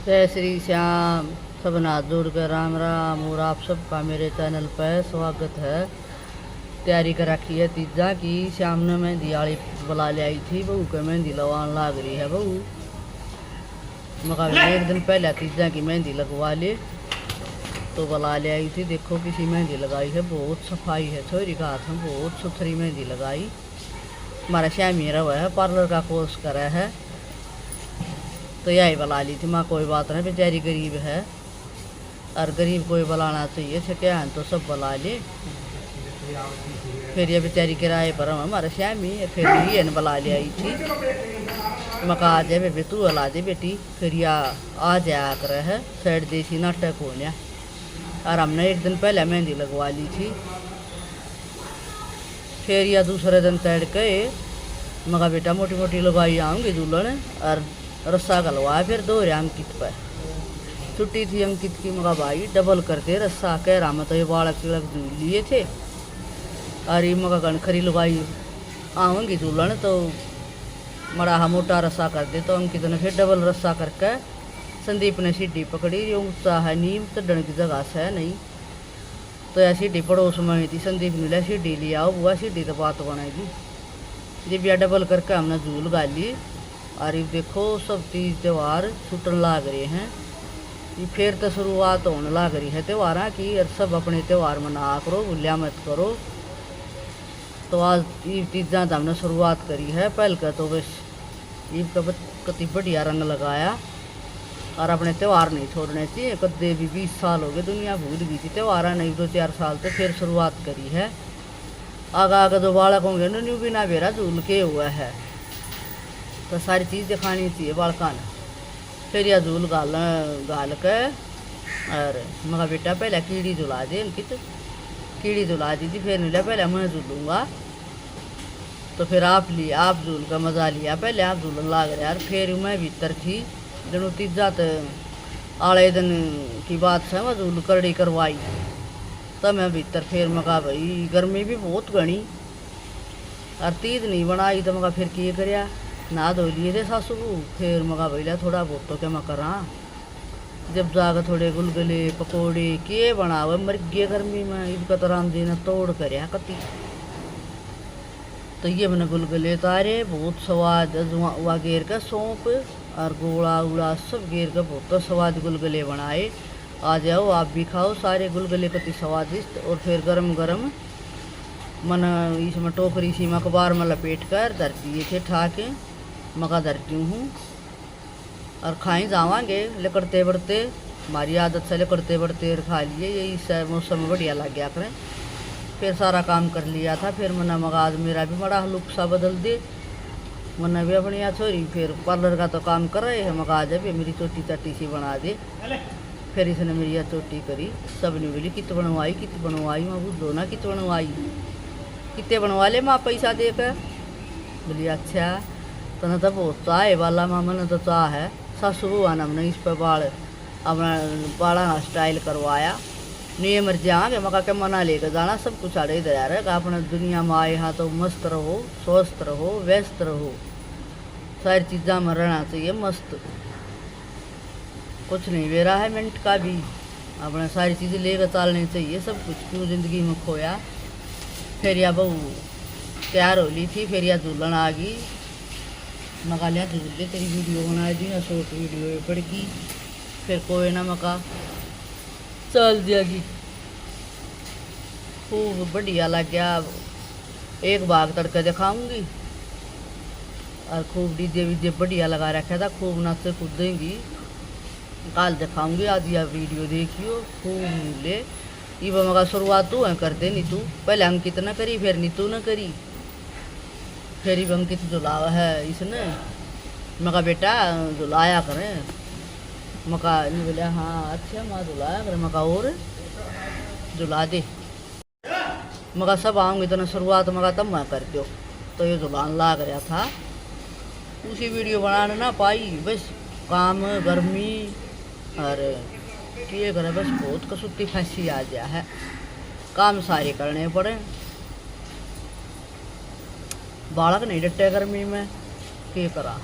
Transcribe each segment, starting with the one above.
जय श्री श्याम। सब हाथ जोड़ कर राम राम। और आप सबका मेरे चैनल पर स्वागत है। तैयारी कर रखी है तीजा की। शाम ने मैं दिवाली बुला ले आई थी बहू के मेहंदी लगवान लाग रही है बहू। मगर एक दिन पहले तीजा की मेहंदी लगवा ले तो बुला ले आई थी। देखो किसी मेहंदी लगाई है, बहुत सफाई है। छोरी का हाथ में बहुत सुथरी मेहंदी लगाई। हमारा श्यामी रहा है, पार्लर का कोर्स करा है तो यही बुला ली थी। माँ कोई बात नहीं, बेचारी गरीब है और गरीब कोई बुलाना चाहिए। क्या है तो सब बुला ले। फिर ये बेचारी किराए पर हम हमारे श्यामी फिर ये बुला ले आई थी। मका आ जाए बेबी, तू बुला दे बेटी। फिर या आ जाया कर है साइड देसी नाटक हो गया। और हमने एक दिन पहले मेहंदी लगवा ली थी। फिर या दूसरे दिन तैर के मका बेटा मोटी मोटी लगाई आऊँगी दुल्हन और रस्सा गलवाया। फिर दो रे अंकित पर छुट्टी थी अंकित की। मगा भाई डबल करते रस्सा कह रहा मैं तो ये बालक चिड़क झूल लिए थे। अरे मगा गणखरी लगाई आऊँगी दुल्हन तो मड़ा मोटा रस्सा कर दे। तो अंकित ने फिर डबल रस्सा करके संदीप ने सीढ़ी पकड़ी। जो ऊँचा है नीम चढ़ने की जगह से है नहीं तो ऐसी सीढ़ी पड़ोस में थी। संदीप ने लिया सीढ़ी लिया आओ बुआ सीढ़ी तो बात बनाएगी। जब यह डबल करके हमने झूल गाली। और ये देखो सब तीज त्यौहार छूटन लाग रहे हैं। ये फिर तो शुरुआत होने लग रही है त्यौहार की। और सब अपने त्यौहार मना करो, भूलिया मत करो। तो आज ईद तीजा तो हमने शुरुआत करी है। पहल का तो बस ईद का कति बढ़िया रंग लगाया। और अपने त्यौहार नहीं छोड़ने चाहिए। कदे भी 20 साल हो गए, दुनिया भूल गई थी त्यौहार नहीं। 2-4 साल तो फिर शुरुआत करी है। आगा आगे जो बालक होंगे न्यू बिना बेरा झूल के हुआ है तो सारी चीज़ दिखानी चाहिए बालका ने। फिर यह झूल गाल के और मगा बेटा पहले कीड़ी झुला दे अंकित। कीड़ी झुला दी थी। फिर मिला पहले मैं झूलूँगा तो फिर आप झूल का मज़ा लिया। पहले आप झूलन लाग रहे यार। फिर मैं भीतर थी जनो तीजा आड़े दिन की बात है। मैं झूल करड़ी करवाई तब मैं भीतर। फिर मगा भाई गर्मी भी बहुत घनी और तीज नहीं बनाई तो मगा फिर किए करया ना धो लिए थे सासू। फिर मगा भैया थोड़ा बहुत तो क्या मैं करा। जब जाकर थोड़े गुलगुले पकौड़े के बनावे मर गए गर्मी में। इनका तो राम जी ने तोड़ करया कति। तो ये मैंने गुलगुले तारे बहुत स्वाद हुआ गेर का सौंप और गोला उड़ा सब गेर का बहुत स्वाद गुलगुले बनाए। आ जाओ आप भी खाओ सारे गुलगुले कति स्वादिष्ट। और फिर गरम गरम मन इसमें टोकरी सी में अखबार में लपेट कर धर दिए थे ठाके। मका धरती हूँ और खाई जावांगे लकड़ते बढ़ते। हमारी आदत से लकड़ते बढ़ते खा लिए। यही मौसम बढ़िया लग गया करें। फिर सारा काम कर लिया था। फिर मना मगा आज मेरा भी बड़ा लुक सा बदल दे। मना भी अपनी यहाँ छोरी फिर पार्लर का तो काम कर रहे हैं। मगा आ जाए मेरी चोटी चाटी सी बना दे। फिर इसने मेरी यह चोटी करी। सब ने बोली कित बनवाई माँ बुझो ना कित बनवाई। कितने बनवा ले माँ पैसा देकर। बोली अच्छा तो न तो बहुत चाह वाला मामा ने तो चाह है। सासू बुआ ने हमने इस पर बाल अपना बाड़ा स्टाइल करवाया। नहीं मर जाएंगे मका के मना लेकर जाना सब कुछ आड़े इधर आ रहा है। अपने दुनिया में आए हाँ तो मस्त रहो, स्वस्थ रहो, व्यस्त रहो। सारी चीज़ा में रहना चाहिए मस्त। कुछ नहीं दे रहा है मिनट का भी। अपने सारी चीज़ें लेकर चलनी चाहिए। सब कुछ क्यों ज़िंदगी में खोया। फिर या बहू तैयार हो ली थी। फिर या दुल्हन आ गई। मका लिया झूल ले तेरी वीडियो बना दी ना शॉर्ट वीडियो पड़गी। फिर कोई ना मका चल जाएगी। खूब बढ़िया लग गया। एक भाग तड़के दिखाऊंगी और खूब डीजे वीजे बढ़िया लगा रखा था। खूब नाचे कूदेंगी कल दिखाऊंगी। आज यह वीडियो देखियो खूब ले। ये मका शुरुआत तू है करते नहीं तू पहले अंकित न करी फिर नीतू न करी। फिर ही अंकित झुलावा है इसने। मका बेटा झुलाया करें। मका नहीं बोले हाँ अच्छा माँ झुलाया करें। मका और झुला दे। मका सब आऊँगी तो शुरुआत मका तब मैं कर दो। तो ये झुलान लाग रहा था। उसी वीडियो बनाने ना पाई बस काम गर्मी और किए करे बस बहुत कसुत्ती फंसी आ गया है। काम सारे करने पड़े। बालक नहीं डटे गर्मी में के करा।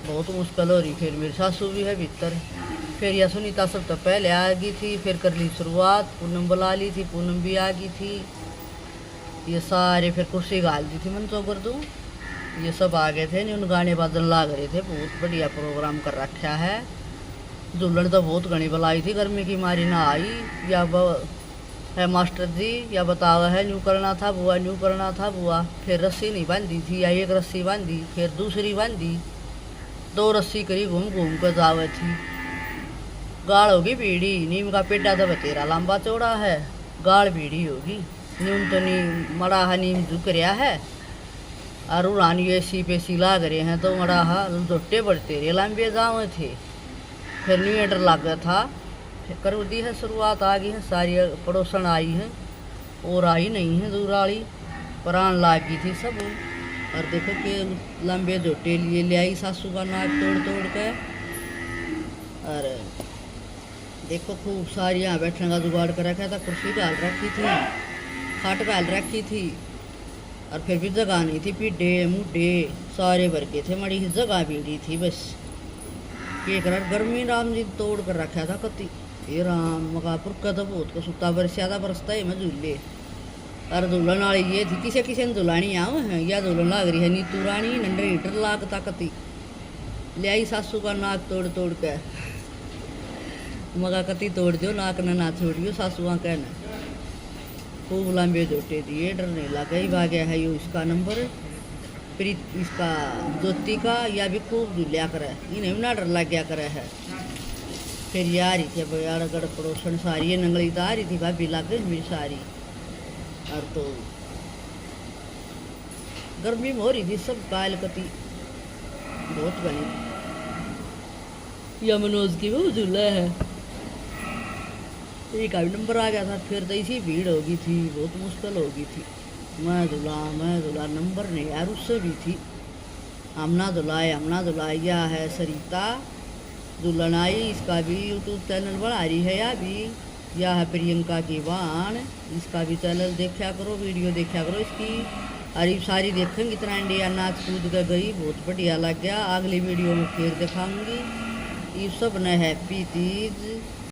बहुत मुश्किल हो रही। फिर मेरी सासू भी है भीतर। फिर यह सुनीता सब तो पहले आ गई थी, फिर कर ली शुरुआत, पूनम बुला ली थी, पूनम भी आ गई थी। ये सारे फिर कुर्सी गाल दी थी मन तो कर दूँ, ये सब आ गए थे। नहीं उन गाने बादल लाग रहे थे, बहुत बढ़िया प्रोग्राम कर रखा है। दुल्हन तो बहुत घनी बुलाई थी, गर्मी की मारी ना आई। या है मास्टर जी या बताओ है न्यू करना था बुआ, न्यू करना था बुआ। फिर रस्सी नहीं बांधी थी, या एक रस्सी बांधी, फिर दूसरी बांधी, 2 रस्सी करी, घूम घूम कर जावे थी। गाढ़ होगी पीढ़ी, नीम का पेटा तो बतेरा लंबा चौड़ा है, गाढ़ पीढ़ी होगी। नीम तो नीम मड़ा है, नीम झुक रहा है, और उड़ानी ऐसी पेसी लाग रहे हैं तो मड़ा हा झोटे बढ़ते रहे लंबे जावे थे। फिर न्यूएटर लग था, फिर कर दी है शुरुआत, आ गई है सारी पड़ोसन आई हैं, और आई नहीं है दूर वाली, प्राण लाग गई थी सब। और देखो कि लंबे झोटे लिए ले आई सासू का नाक तोड़ तोड़ के। और देखो खूब सारी यहाँ बैठने का जुगाड़ कर रखा था, कुर्सी डाल रखी थी, खाट डाल रखी थी, और फिर भी जगह नहीं थी, पीढ़े मुड्ढे सारे भर के थे, मड़ी जगह बीड़ी थी बस। ये कर गर्मी राम जी तोड़ कर रखा था कति, ये राम मकापुर का तो बहुत को सुता बरस्या बरसता है मैं झूले। और दुल्हन वाली ये थी, किसे किसे ने दुलानी आव है, या दुल्हन लाग रही है नीतू रानी, नंडे हीटर लागता कति, ले आई सासू का नाक तोड़ तोड़ के। मगा कति तोड़ दो नाक ना छोड़ियो सासुआ कहना। खूब लंबे जोटे दिए, डर नहीं लगा ही भाग्या है यो इसका नंबर, प्रीत इसका ज्योति का, या भी खूब झूलिया करे, इन्हें भी ना डर लग गया करे है। फिर ये आ रही थी बयाड़ गढ़ पड़ोसन सारी, नंगली तो आ रही थी भाभी लग गई मेरी सारी। और तो गर्मी में हो रही थी सब कायल कति बहुत बनी। या मनोज की वो झूला है, एक भी नंबर आ गया था। फिर तो इसी भीड़ होगी थी, बहुत मुश्किल होगी थी। मैं धुला नंबर नहीं यार, उससे भी थी। हमना धुलाए या है सरिता दुल्हन आई, इसका भी यूट्यूब चैनल बना रही है। या है प्रियंका की बाण, इसका भी चैनल देखा करो, वीडियो देखा करो इसकी। अरे सारी देखेंगे, इतना इंडिया नाच कूद कर गई, बहुत बढ़िया लग गया। अगली वीडियो में फिर दिखाऊंगी। ये सब ने हैप्पी तीज।